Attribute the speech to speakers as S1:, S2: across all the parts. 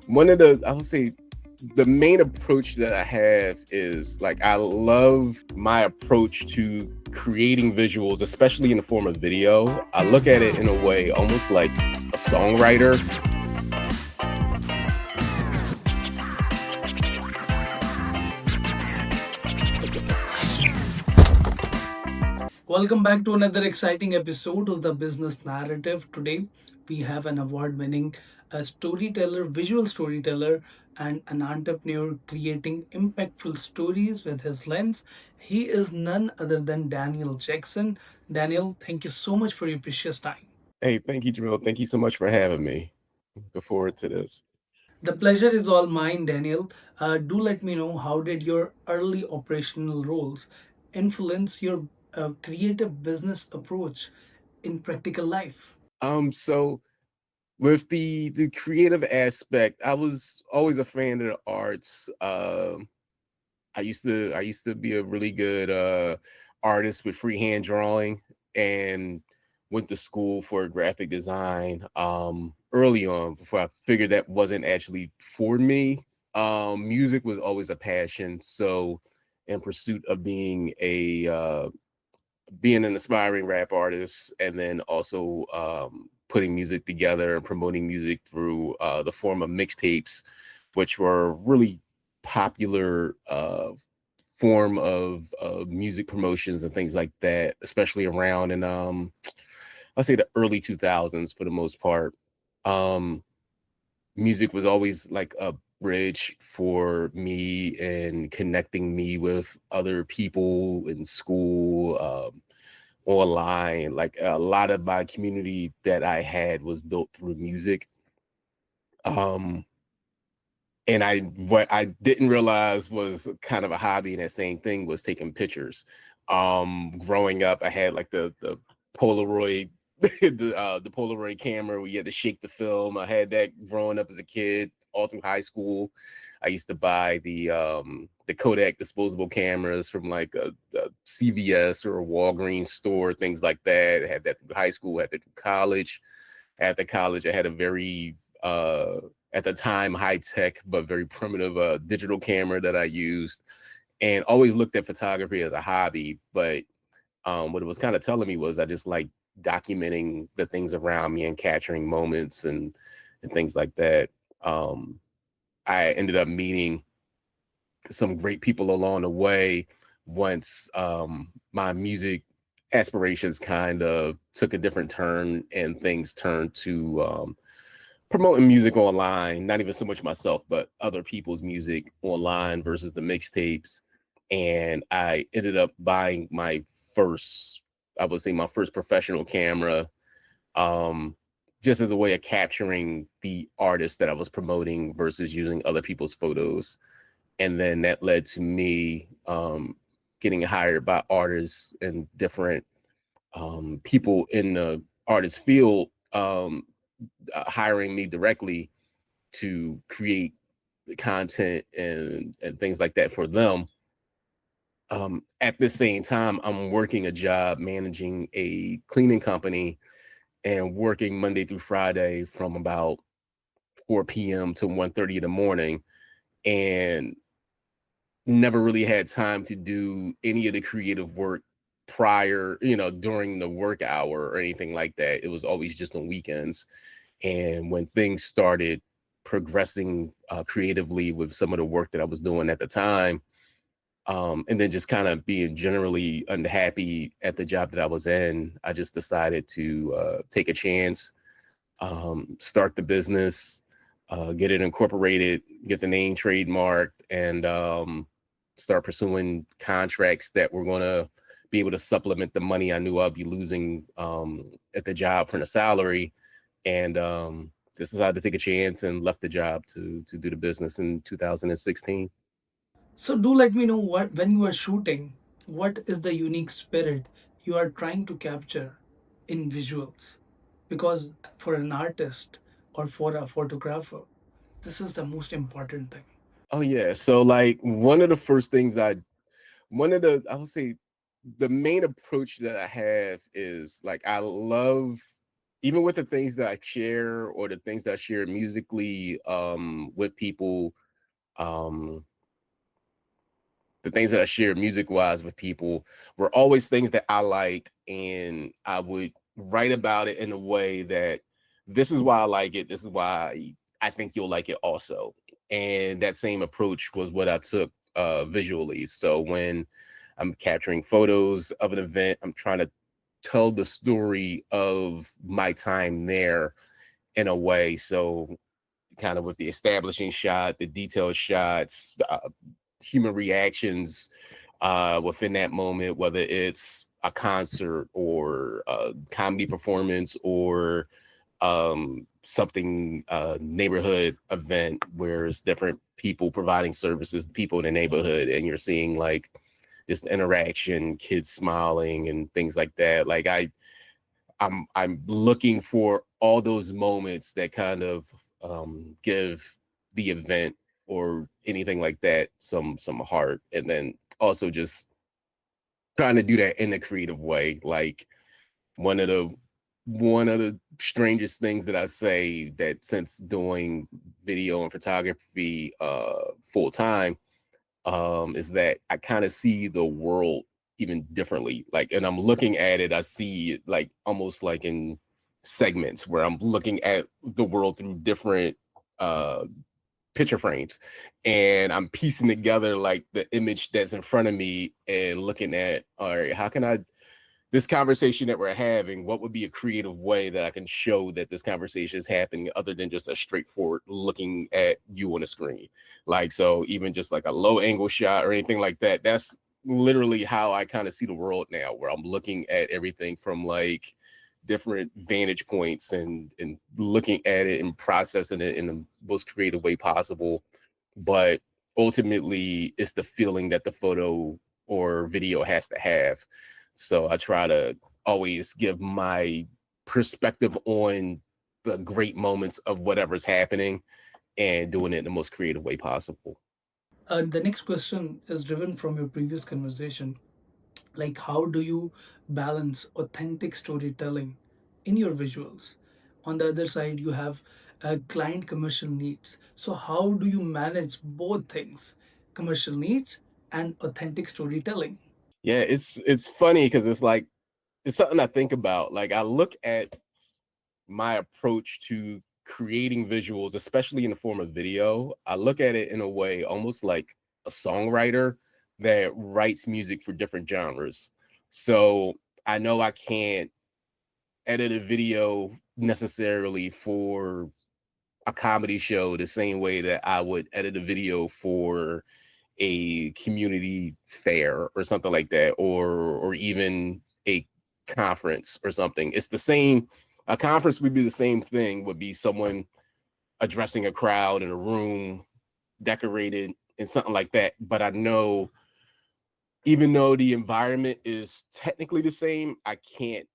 S1: I would say the main approach that I have is like I love my approach to creating visuals, especially in the form of video. I look at it in a way almost like a songwriter.
S2: Welcome back to another exciting episode of the Business Narrative. Today, we have an award winning storyteller, visual storyteller, and an entrepreneur creating impactful stories with his lens. He is none other than Daniel Jackson. Daniel, thank you so much for your precious time.
S1: Hey, thank you, Jamil. Thank you so much for having me. Looking forward to this.
S2: The pleasure is all mine, Daniel. Do let me know, how did your early operational roles influence your creative business approach in practical life?
S1: So with the creative aspect, I was always a fan of the arts. I used to be a really good artist with freehand drawing, and went to school for graphic design early on before I figured that wasn't actually for me. Music was always a passion, so in pursuit of being an aspiring rap artist, and then also putting music together and promoting music through the form of mixtapes, which were really popular form of music promotions and things like that, especially around in I'll say the early 2000s for the most part. Um, Music was always like a bridge for me and connecting me with other people in school, online. Like a lot of my community that I had was built through music. Um, and what I didn't realize was kind of a hobby in that same thing was taking pictures. Growing up, I had like the Polaroid, the Polaroid camera where you had to shake the film. I had that growing up as a kid, all through high school. I used to buy the Kodak disposable cameras from like a CVS or a Walgreens store, things like that. I had that through high school, had that through college. After college, I had a very at the time high tech but very primitive digital camera that I used, and always looked at photography as a hobby. But what it was kind of telling me was I just like documenting the things around me and capturing moments and things like that. Um, I ended up meeting some great people along the way once my music aspirations kind of took a different turn and things turned to promoting music online, not even so much myself, but other people's music online versus the mixtapes. And I ended up buying first, I would say, my first professional camera, um, just as a way of capturing the artist that I was promoting versus using other people's photos. And then that led to me getting hired by artists and different people in the artist field, hiring me directly to create the content and things like that for them. At the same time, I'm working a job managing a cleaning company and working Monday through Friday from about 4 p.m. to 1:30 in the morning, and never really had time to do any of the creative work prior, during the work hour or anything like that. It was always just on weekends. And when things started progressing creatively with some of the work that I was doing at the time, and then just kind of being generally unhappy at the job that I was in, I just decided to take a chance, start the business, get it incorporated, get the name trademarked, and start pursuing contracts that were going to be able to supplement the money I knew I'd be losing at the job from the salary. And just decided to take a chance and left the job to do the business in 2016.
S2: So do let me know, what when you are shooting, what is the unique spirit you are trying to capture in visuals? Because for an artist or for a photographer, this is the most important thing.
S1: Oh yeah. So like one of the first things I would say the main approach that I have is like I love even with the things that I share or the things that I share musically with people, um, the things that I share music wise with people were always things that I liked, and I would write about it in a way that this is why I like it. This is why I think you'll like it also. And that same approach was what I took visually. So when I'm capturing photos of an event, I'm trying to tell the story of my time there in a way. So kind of with the establishing shot, the detailed shots, human reactions within that moment, whether it's a concert or a comedy performance or something neighborhood event where it's different people providing services, people in the neighborhood, and you're seeing like this interaction, kids smiling and things like that. Like I'm looking for all those moments that kind of give the event or anything like that some heart, and then also just trying to do that in a creative way. Like one of the one of the strangest things that I say that since doing video and photography full time is that I kind of see the world even differently. Like, and I'm looking at it, I see it like almost like in segments where I'm looking at the world through different uh picture frames, and I'm piecing together like the image that's in front of me and looking at, all right, how can I, this conversation that we're having, what would be a creative way that I can show that this conversation is happening other than just a straightforward looking at you on the screen? Like, so even just like a low angle shot or anything like that, that's literally how I kind of see the world now, where I'm looking at everything from like different vantage points and looking at it and processing it in the most creative way possible. But ultimately it's the feeling that the photo or video has to have. So I try to always give my perspective on the great moments of whatever's happening and doing it in the most creative way possible.
S2: The next question is driven from your previous conversation. Like, how do you balance authentic storytelling in your visuals? On the other side, you have client commercial needs. So, how do you manage both things, commercial needs and authentic storytelling?
S1: Yeah, it's funny because it's like it's something I think about. Like I look at my approach to creating visuals, especially in the form of video, I look at it in a way almost like a songwriter that writes music for different genres. So I know I can't edit a video necessarily for a comedy show the same way that I would edit a video for a community fair or something like that, or even a conference or something. It's the same. A conference would be the same thing. Would be someone addressing a crowd in a room, decorated and something like that. But I know, even though the environment is technically the same, I can't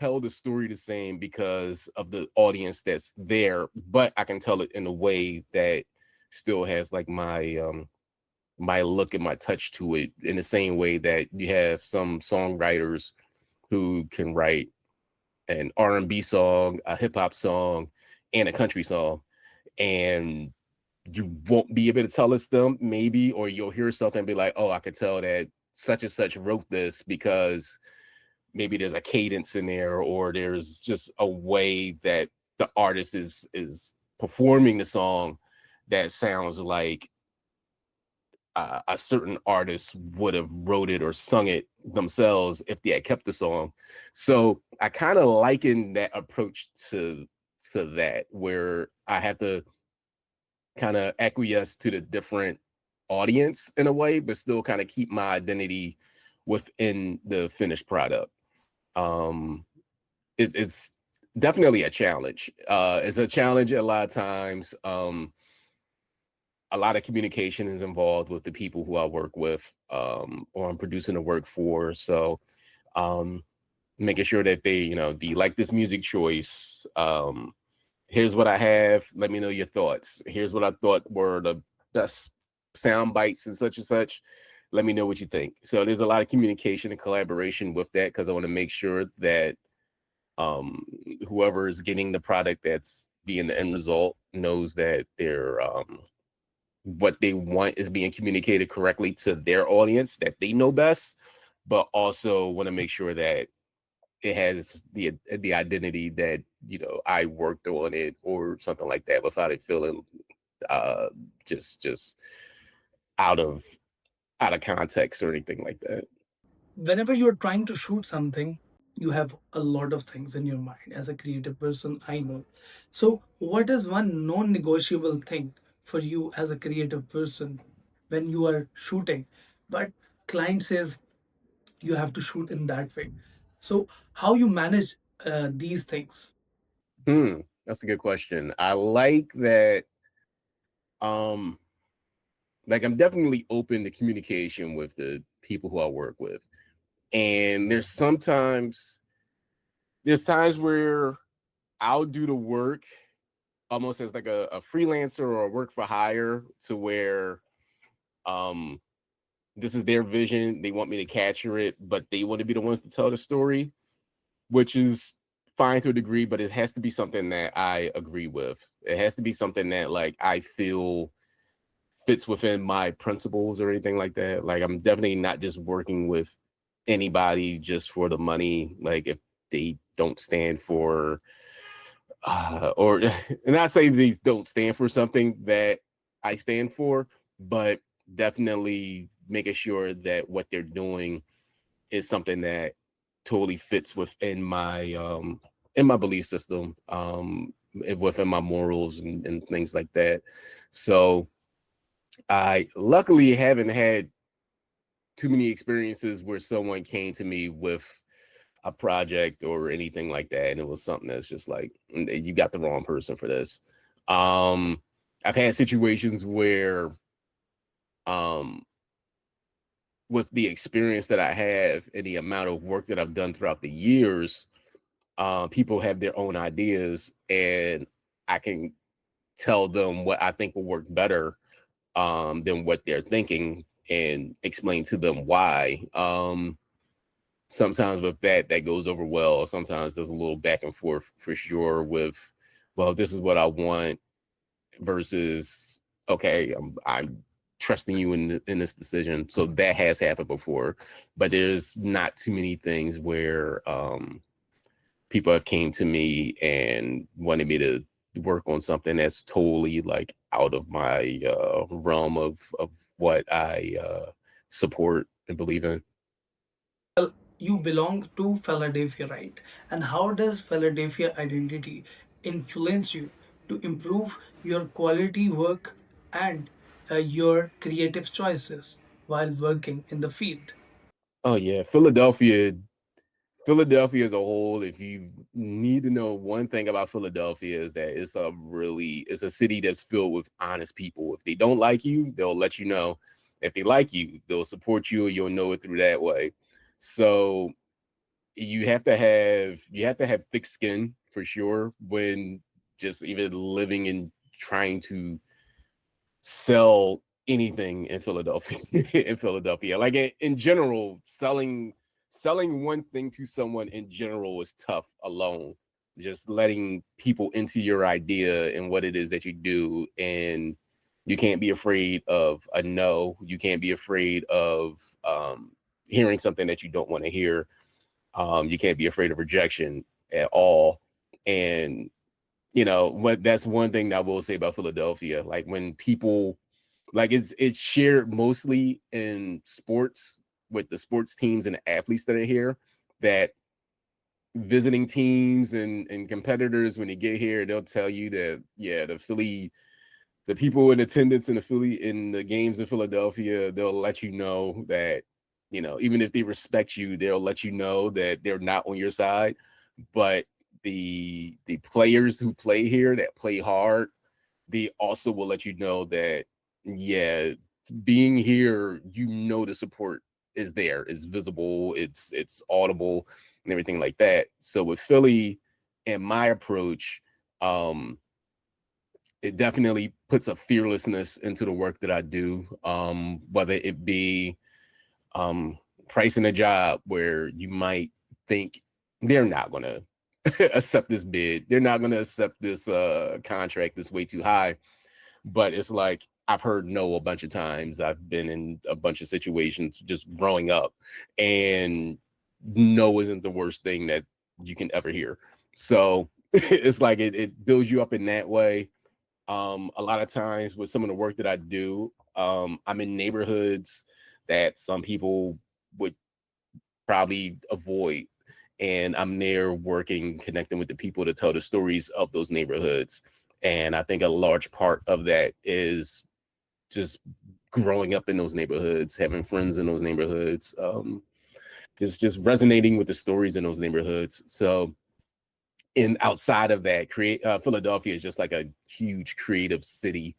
S1: tell the story the same because of the audience that's there. But I can tell it in a way that still has like my look and my touch to it, in the same way that you have some songwriters who can write an R&B song, a hip hop song, and a country song, and you won't be able to tell it's them, maybe, or you'll hear something and be like, oh, I could tell that such and such wrote this because maybe there's a cadence in there, or there's just a way that the artist is performing the song that sounds like a certain artist would have wrote it or sung it themselves if they had kept the song. So I kind of liken that approach to that, where I have to kind of acquiesce to the different audience in a way, but still kind of keep my identity within the finished product. Um, it's definitely a challenge. It's a challenge a lot of times. A lot of communication is involved with the people who I work with, or I'm producing the work for. So um, making sure that they, do you like this music choice? Here's what I have. Let me know your thoughts. Here's what I thought were the best sound bites and such. Let me know what you think. So there's a lot of communication and collaboration with that, because I want to make sure that um whoever is getting the product that's being the end result knows that they're what they want is being communicated correctly to their audience that they know best, but also want to make sure that it has the identity that I worked on it or something like that without it feeling uh just out of context or anything like that.
S2: Whenever you're trying to shoot something, you have a lot of things in your mind. As a creative person, I know. So, what is one non negotiable thing for you as a creative person when you are shooting? But client says you have to shoot in that way. So, how you manage these things?
S1: That's a good question. I like that. um like, I'm definitely open to communication with the people who I work with, and there's times where I'll do the work almost as like a freelancer or a work for hire, to where um this is their vision, they want me to capture it, but they want to be the ones to tell the story, which is fine to a degree, but it has to be something that I agree with. It has to be something that, like, I feel fits within my principles or anything like that. Like, I'm definitely not just working with anybody just for the money. Like, if they don't stand for or and I say these don't stand for something that I stand for, but definitely making sure that what they're doing is something that totally fits within my belief system, within my morals and things like that. So I luckily haven't had too many experiences where someone came to me with a project or anything like that, and it was something that's just like, you got the wrong person for this. um I've had situations where, um with the experience that I have and the amount of work that I've done throughout the years, people have their own ideas, and I can tell them what I think will work better than what they're thinking, and explain to them why. Sometimes with that goes over well. Sometimes there's a little back and forth for sure with, well, this is what I want versus, okay, I'm trusting you in this decision. So that has happened before, but there's not too many things where people have came to me and wanted me to work on something that's totally like out of my realm of what I support and believe in.
S2: Well, you belong to Philadelphia, right? And how does Philadelphia identity influence you to improve your quality work and your creative choices while working in the field?
S1: Oh yeah, Philadelphia as a whole, if you need to know one thing about Philadelphia, is that it's a city that's filled with honest people. If they don't like you, they'll let you know. If they like you, they'll support you, and you'll know it through that way. So you have to have thick skin for sure when just even living and trying to sell anything in Philadelphia. In Philadelphia, like, in general, selling one thing to someone in general is tough alone. Just letting people into your idea and what it is that you do, and you can't be afraid of a no. You can't be afraid of hearing something that you don't want to hear. You can't be afraid of rejection at all. And what that's one thing that I will say about Philadelphia. Like, when people, like, it's shared mostly in sports, with the sports teams and the athletes that are here, that visiting teams and competitors, when they get here, they'll tell you that, yeah, the people in attendance in the games in Philadelphia, they'll let you know that, even if they respect you, they'll let you know that they're not on your side. But the players who play here, that play hard, they also will let you know that, yeah, being here, the support is there, is visible, it's audible, and everything like that. So with Philly and my approach, um, it definitely puts a fearlessness into the work that I do, whether it be pricing a job where you might think they're not gonna accept this bid. They're not going to accept this contract that's way too high. But it's like I've heard no a bunch of times. I've been in a bunch of situations just growing up, and no isn't the worst thing that you can ever hear. So it's like it builds you up in that way. A lot of times with some of the work that I do, I'm in neighborhoods that some people would probably avoid. And I'm there working, connecting with the people to tell the stories of those neighborhoods. And I think a large part of that is just growing up in those neighborhoods, having friends in those neighborhoods, just resonating with the stories in those neighborhoods. So, and outside of that, Philadelphia is just like a huge creative city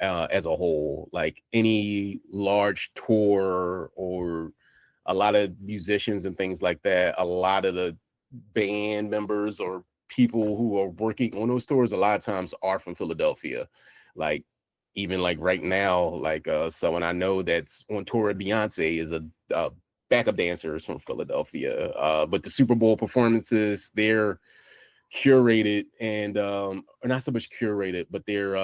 S1: as a whole. Like any large tour or a lot of musicians and things like that, a lot of the band members or people who are working on those tours a lot of times are from Philadelphia. Like even like right now, like someone I know that's on tour with Beyonce is a backup dancer is from Philadelphia. But the Super Bowl performances, they're curated and or not so much curated, but they're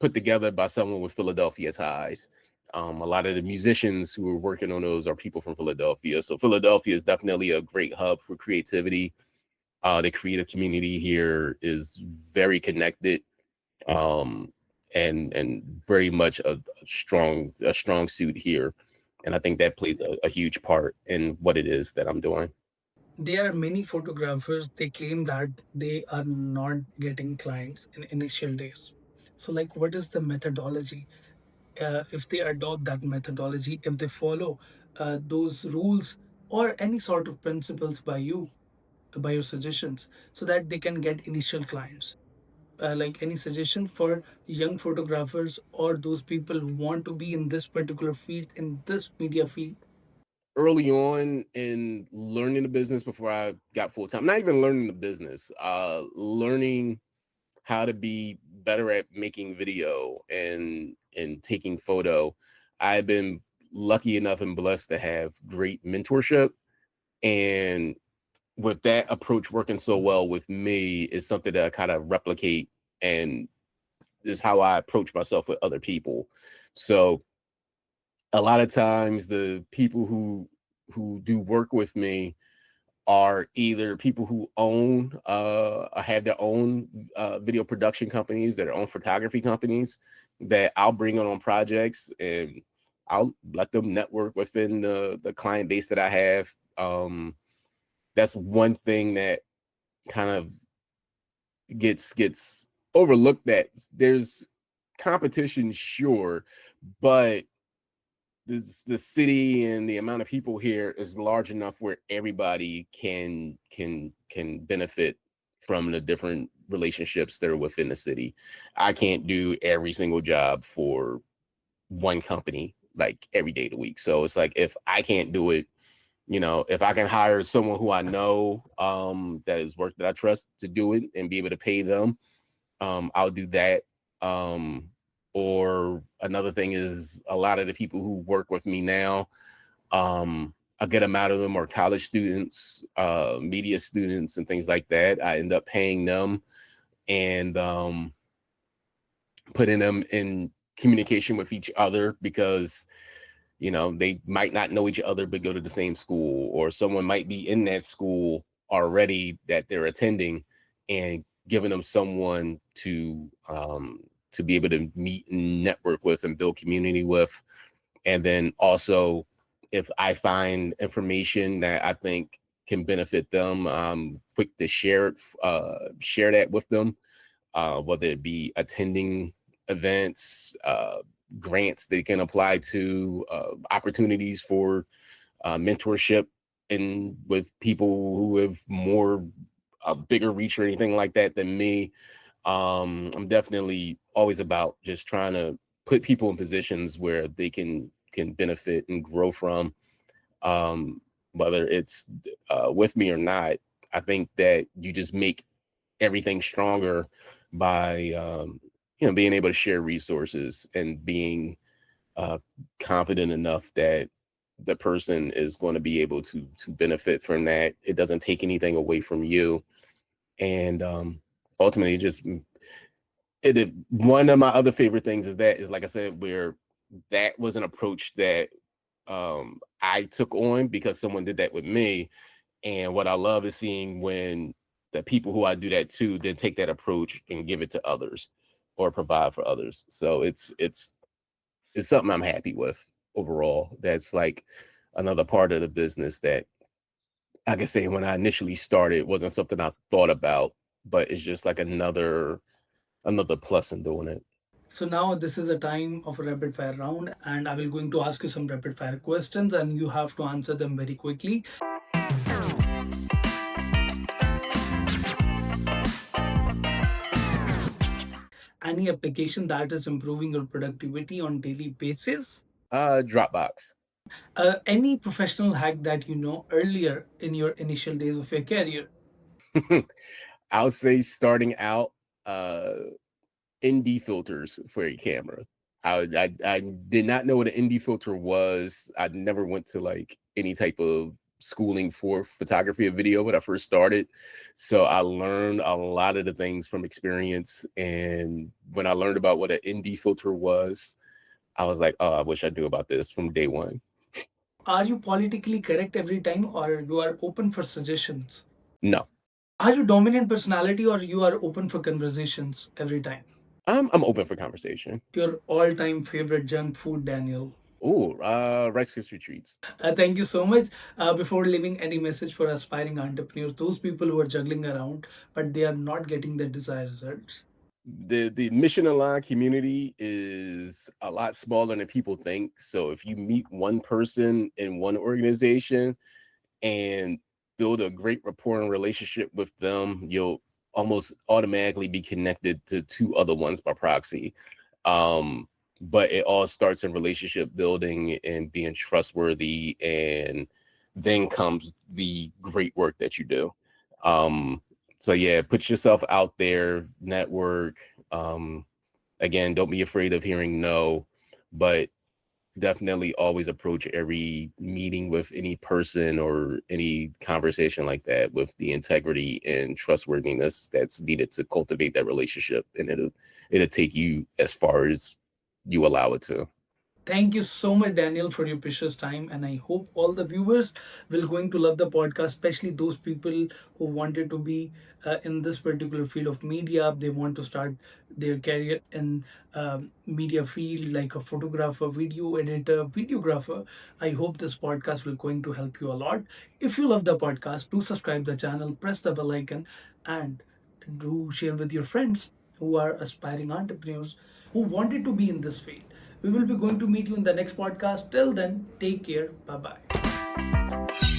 S1: put together by someone with Philadelphia ties. A lot of the musicians who are working on those are people from Philadelphia. So Philadelphia is definitely a great hub for creativity. The creative community here is very connected, um, and very much a strong suit here. And I think that plays a huge part in what it is that I'm doing.
S2: There are many photographers, they claim that they are not getting clients in initial days. So, like, what is the methodology? If they adopt that methodology, if they follow those rules or any sort of principles by you, by your suggestions, so that they can get initial clients. Like any suggestion for young photographers or those people who want to be in this particular field, in this media field?
S1: Early on in learning the business before I got full time, not even learning the business, learning how to be better at making video and taking photo. I've been lucky enough and blessed to have great mentorship. And with that approach working so well with me is something that I kind of replicate and is how I approach myself with other people. So a lot of times the people who do work with me are either people who own have their own video production companies, their own photography companies that I'll bring on projects, and I'll let them network within the client base that I have. That's one thing that kind of gets overlooked, that there's competition, sure, but the city and the amount of people here is large enough where everybody can benefit from the different relationships that are within the city. I can't do every single job for one company like every day of the week. So it's like if I can't do it, if I can hire someone who I know that is work that I trust to do it and be able to pay them, I'll do that. Um, or another thing is a lot of the people who work with me now, a good amount of them are college students, media students, and things like that. I end up paying them and putting them in communication with each other because they might not know each other but go to the same school, or someone might be in that school already that they're attending, and giving them someone to be able to meet and network with and build community with. And then also, if I find information that I think can benefit them, I'm quick to share that with them, whether it be attending events, grants they can apply to, opportunities for mentorship, and with people who have more bigger reach or anything like that than me. I'm definitely always about just trying to put people in positions where they can benefit and grow from, um, whether it's with me or not. I think that you just make everything stronger by being able to share resources and being uh, confident enough that the person is going to be able to benefit from that. It doesn't take anything away from you. And ultimately, one of my other favorite things is like I said, where that was an approach that I took on because someone did that with me. And what I love is seeing when the people who I do that to then take that approach and give it to others or provide for others. So it's something I'm happy with overall. That's like another part of the business that, like I say, when I initially started, wasn't something I thought about, but it's just like another plus in doing it.
S2: So now this is a time of a rapid fire round, and I will going to ask you some rapid fire questions, and you have to answer them very quickly. Any application that is improving your productivity on daily basis?
S1: Dropbox.
S2: Any professional hack that you know earlier in your initial days of your career?
S1: I'll say starting out, uh, ND filters for a camera. I did not know what an ND filter was. I never went to like any type of schooling for photography or video when I first started. So I learned a lot of the things from experience. And when I learned about what an ND filter was, I was like, oh, I wish I knew about this from day one.
S2: Are you politically correct every time, or you are open for suggestions?
S1: No,
S2: Are you dominant personality, or you are open for conversations every time?
S1: I'm open for conversation.
S2: Your all-time favorite junk food, Daniel?
S1: Oh, Rice Krispie treats.
S2: Thank you so much. Before leaving any message for aspiring entrepreneurs, those people who are juggling around but they are not getting the desired results.
S1: The mission aligned community is a lot smaller than people think. So if you meet one person in one organization and build a great rapport and relationship with them, you'll almost automatically be connected to two other ones by proxy. But it all starts in relationship building and being trustworthy, and then comes the great work that you do. Um, so yeah, put yourself out there, network. Um, Again, don't be afraid of hearing no, but definitely always approach every meeting with any person or any conversation like that with the integrity and trustworthiness that's needed to cultivate that relationship, and it'll take you as far as you allow it to.
S2: Thank you so much, Daniel, for your precious time, and I hope all the viewers will going to love the podcast, especially those people who wanted to be in this particular field of media. They want to start their career in media field, like a photographer, video editor, videographer. I hope this podcast will going to help you a lot. If you love the podcast, do subscribe the channel, press the bell icon, and do share with your friends who are aspiring entrepreneurs who wanted to be in this field. We will be going to meet you in the next podcast. Till then, take care. Bye bye.